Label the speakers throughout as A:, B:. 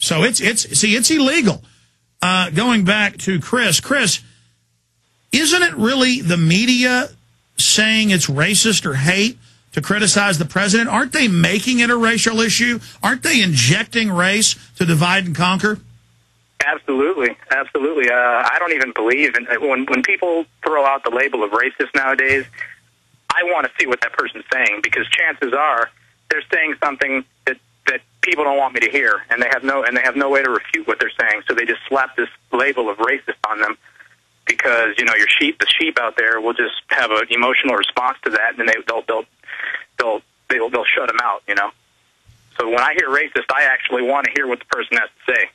A: So it's illegal. Going back to Chris, isn't it really the media saying it's racist or hate to criticize the president? Aren't they making it a racial issue? Aren't they injecting race to divide and conquer?
B: Absolutely, absolutely. I don't even believe in when people throw out the label of racist nowadays. I want to see what that person's saying, because chances are they're saying something that people don't want me to hear, and they have no way to refute what they're saying. So they just slap this label of racist on them, because the sheep out there will just have an emotional response to that, and they'll shut them out. So when I hear racist, I actually want to hear what the person has to say.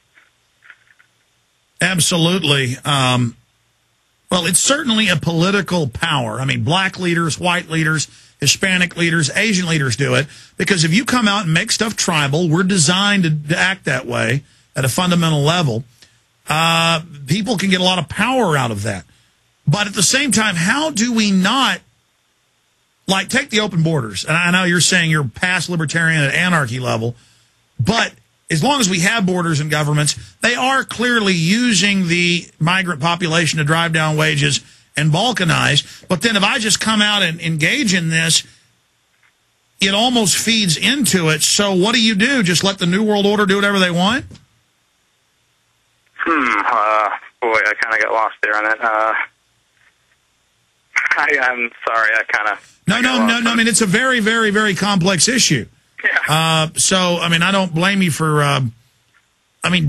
A: Absolutely. Well, it's certainly a political power. I mean, black leaders, white leaders, Hispanic leaders, Asian leaders do it, because if you come out and make stuff tribal, we're designed to act that way at a fundamental level. People can get a lot of power out of that. But at the same time, how do we not, take the open borders? And I know you're saying you're past libertarian at anarchy level, but as long as we have borders and governments, they are clearly using the migrant population to drive down wages and balkanize. But then if I just come out and engage in this, it almost feeds into it. So what do? Just let the New World Order do whatever they want?
B: Boy, I kind of got lost there on that. I'm sorry, I kind of... No.
A: I mean, it's a very, very, very complex issue.
B: Yeah.
A: So, I mean, I don't blame you for... I'm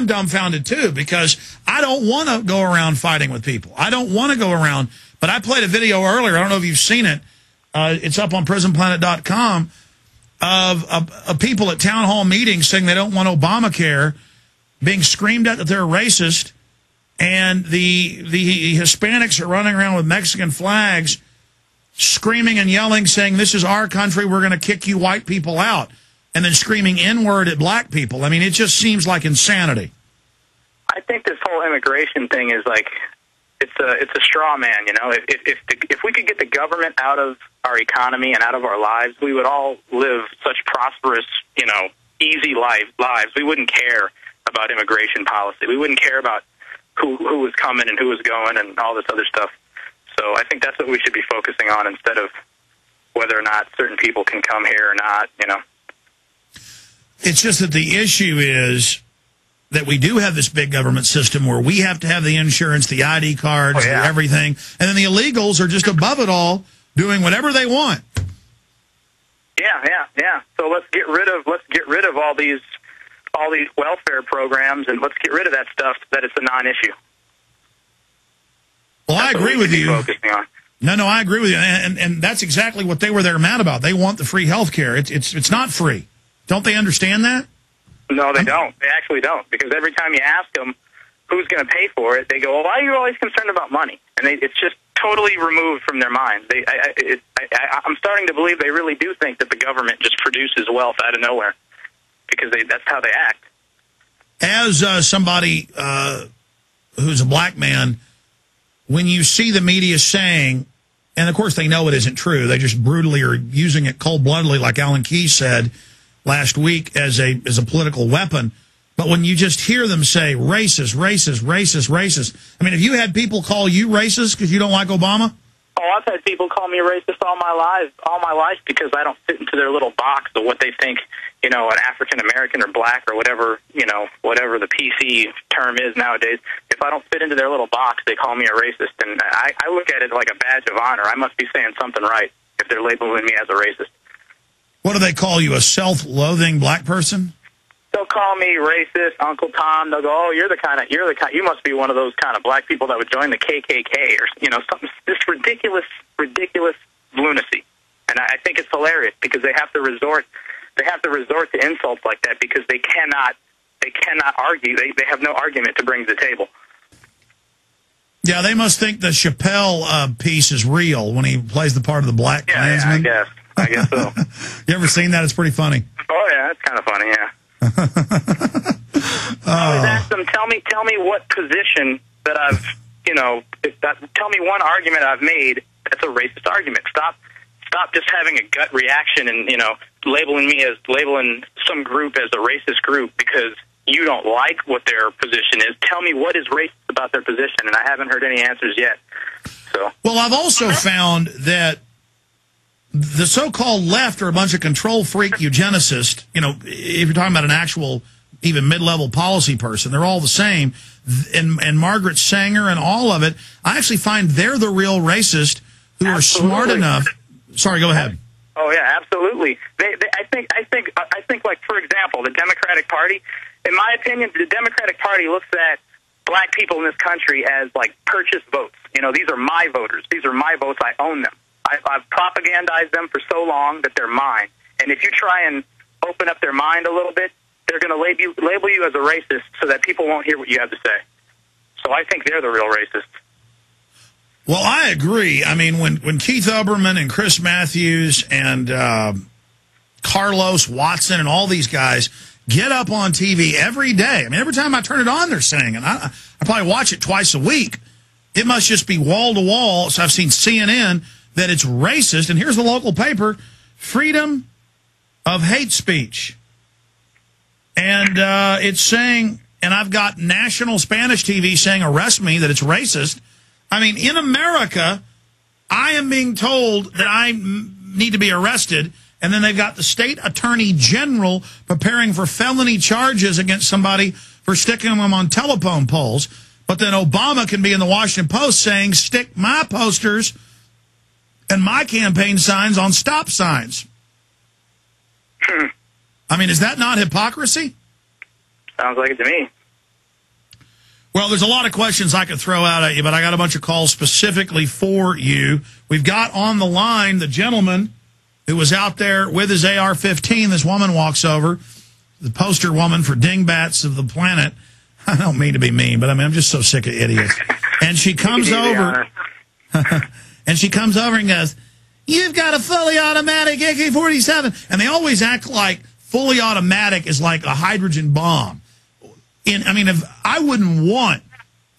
A: dumbfounded, too, because I don't want to go around fighting with people. I don't want to go around... But I played a video earlier. I don't know if you've seen it. It's up on prisonplanet.com of people at town hall meetings saying they don't want Obamacare, being screamed at that they're racist, and the Hispanics are running around with Mexican flags, screaming and yelling, saying, "This is our country, we're going to kick you white people out," and then screaming N-word at black people. I mean, it just seems like insanity.
B: I think this whole immigration thing is it's a straw man, If we could get the government out of our economy and out of our lives, we would all live such prosperous, easy lives. We wouldn't care about immigration policy. We wouldn't care about who was coming and who was going and all this other stuff. So I think that's what we should be focusing on, instead of whether or not certain people can come here or not,
A: It's just that the issue is that we do have this big government system where we have to have the insurance, the ID cards, everything, and then the illegals are just above it all, doing whatever they want.
B: Yeah. So let's get rid of all these welfare programs, and let's get rid of that stuff that it's a non-issue.
A: Well, I agree with you. No, I agree with you, and that's exactly what they were there mad about. They want the free health care. It's not free. Don't they understand that?
B: No, they don't. They actually don't, because every time you ask them who's going to pay for it, they go, "Well, why are you always concerned about money?" And it's just totally removed from their minds. I'm starting to believe they really do think that the government just produces wealth out of nowhere, because that's how they act.
A: As somebody who's a black man, when you see the media saying, and of course they know it isn't true, they just brutally are using it cold-bloodedly, like Alan Keyes said last week, as a political weapon. But when you just hear them say racist, I mean, have you had people call you racist because you don't like Obama?
B: Oh, I've had people call me racist all my life because I don't fit into their little box of what they think, an African American or black or whatever, whatever the PC term is nowadays. If I don't fit into their little box, they call me a racist, and I look at it like a badge of honor. I must be saying something right if they're labeling me as a racist.
A: What do they call you, a self-loathing black person?
B: They'll call me racist, Uncle Tom. They'll go, "Oh, you must be one of those kind of black people that would join the KKK," or something, this ridiculous lunacy. And I think it's hilarious, because they have to resort to insults like that, because they cannot argue. They have no argument to bring to the table.
A: Yeah, they must think the Chappelle piece is real when he plays the part of the black Klansman.
B: Yeah, I guess so.
A: You ever seen that? It's pretty funny.
B: Oh yeah, it's kind of funny. Yeah. I always ask them, tell me what position that I've, tell me one argument I've made that's a racist argument. Stop just having a gut reaction and, labeling some group as a racist group because you don't like what their position is, tell me what is racist about their position, and I haven't heard any answers yet. So,
A: well, I've also found that the so-called left are a bunch of control freak eugenicists. You know, if you're talking about an actual, even mid-level policy person, they're all the same. And Margaret Sanger and all of it, I actually find they're the real racist who are smart enough. Sorry, go ahead.
B: Oh yeah, absolutely. I think, like, for example, the Democratic Party. In my opinion, the Democratic Party looks at black people in this country as, like, purchased votes. You know, these are my voters. These are my votes. I own them. I've propagandized them for so long that they're mine. And if you try and open up their mind a little bit, they're going to label you as a racist so that people won't hear what you have to say. So I think they're the real racists.
A: Well, I agree. I mean, when Keith Olbermann and Chris Matthews and Carlos Watson and all these guys get up on TV every day. I mean, every time I turn it on, they're saying it. I probably watch it twice a week. It must just be wall to wall. So I've seen CNN that it's racist. And here's the local paper, Freedom of Hate Speech. And it's saying, and I've got national Spanish TV saying arrest me, that it's racist. I mean, in America, I am being told that I need to be arrested, and then they've got the state attorney general preparing for felony charges against somebody for sticking them on telephone poles. But then Obama can be in the Washington Post saying, stick my posters and my campaign signs on stop signs. I mean, is that not hypocrisy?
B: Sounds like it to me.
A: Well, there's a lot of questions I could throw out at you, but I got a bunch of calls specifically for you. We've got on the line the gentleman who was out there with his AR-15. This woman walks over, the poster woman for dingbats of the planet. I don't mean to be mean, but I mean, I'm just so sick of idiots. And she comes over, and she comes over and goes, "You've got a fully automatic AK-47." And they always act like fully automatic is like a hydrogen bomb. I mean, if I wouldn't want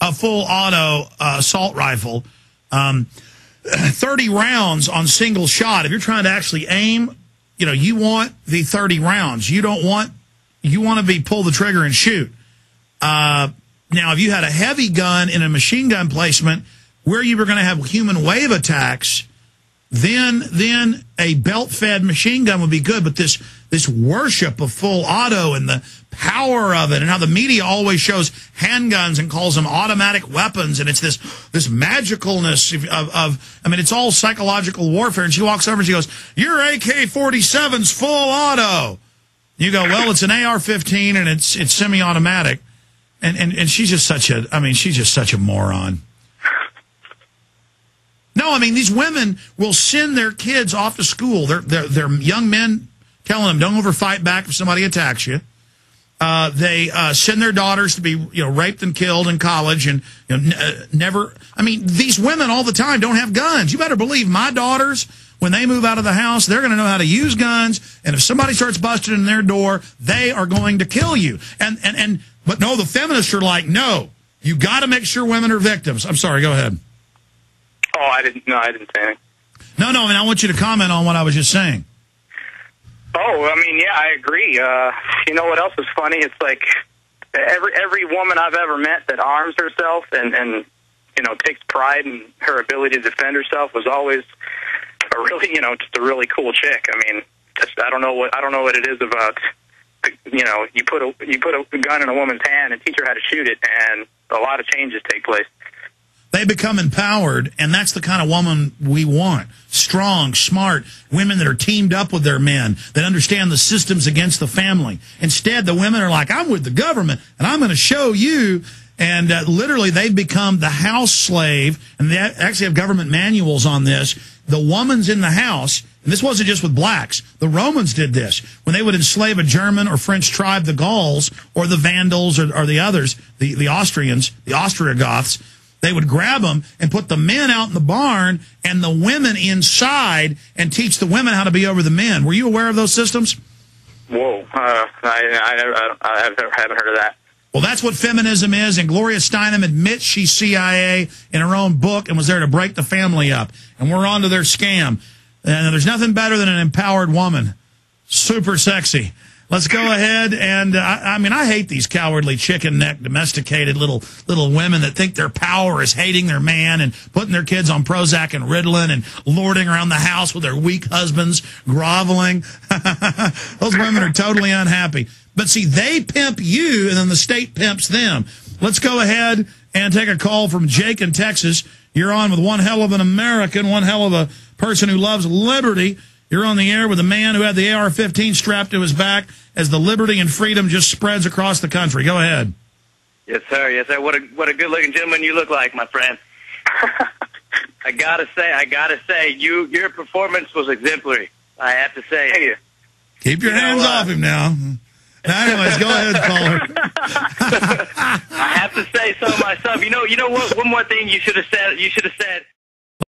A: a full auto assault rifle, 30 rounds on single shot. If you're trying to actually aim, you know, you want the 30 rounds. You want to be pull the trigger and shoot. Now, if you had a heavy gun in a machine gun placement where you were going to have human wave attacks, then a belt-fed machine gun would be good. But this worship of full auto and the power of it, and how the media always shows handguns and calls them automatic weapons, and it's this magicalness of I mean, it's all psychological warfare. And she walks over and she goes, "Your AK-47's full auto." You go, "Well, it's an AR-15 and it's semi-automatic," and she's just such a moron. No, I mean, these women will send their kids off to school. They're young men telling them, don't ever fight back if somebody attacks you. They send their daughters to be, raped and killed in college, and never. I mean, these women all the time don't have guns. You better believe my daughters, when they move out of the house, they're going to know how to use guns. And if somebody starts busting in their door, they are going to kill you. But no, the feminists are like, no, you got to make sure women are victims. I'm sorry, go ahead.
B: Oh, I didn't say anything.
A: No, I mean, I want you to comment on what I was just saying.
B: Oh, I mean, yeah, I agree. You know what else is funny? It's like every woman I've ever met that arms herself and takes pride in her ability to defend herself was always a really, just a really cool chick. I mean, I don't know what it is about. You put a gun in a woman's hand and teach her how to shoot it, and a lot of changes take place.
A: They become empowered, and that's the kind of woman we want. Strong, smart, women that are teamed up with their men, that understand the systems against the family. Instead, the women are like, I'm with the government, and I'm going to show you. And literally, they've become the house slave, and they actually have government manuals on this. The woman's in the house, and this wasn't just with blacks. The Romans did this. When they would enslave a German or French tribe, the Gauls, or the Vandals, or the others, the Austrians, the Ostrogoths, they would grab them and put the men out in the barn and the women inside and teach the women how to be over the men. Were you aware of those systems?
B: Whoa. I haven't heard of that.
A: Well, that's what feminism is, and Gloria Steinem admits she's CIA in her own book and was there to break the family up. And we're on to their scam. And there's nothing better than an empowered woman. Super sexy. Let's go ahead and, I mean, I hate these cowardly chicken neck domesticated little women that think their power is hating their man and putting their kids on Prozac and Ritalin and lording around the house with their weak husbands, groveling. Those women are totally unhappy. But see, they pimp you and then the state pimps them. Let's go ahead and take a call from Jake in Texas. You're on with one hell of an American, one hell of a person who loves liberty. You're on the air with a man who had the AR-15 strapped to his back as the liberty and freedom just spreads across the country. Go ahead.
C: Yes, sir. Yes, sir. What a good-looking gentleman you look like, my friend. I gotta say, your performance was exemplary. I have to say.
B: Thank you.
A: Keep your hands off him now. Anyways, go ahead, caller.
C: I have to say so myself. You know what? One more thing you should have said.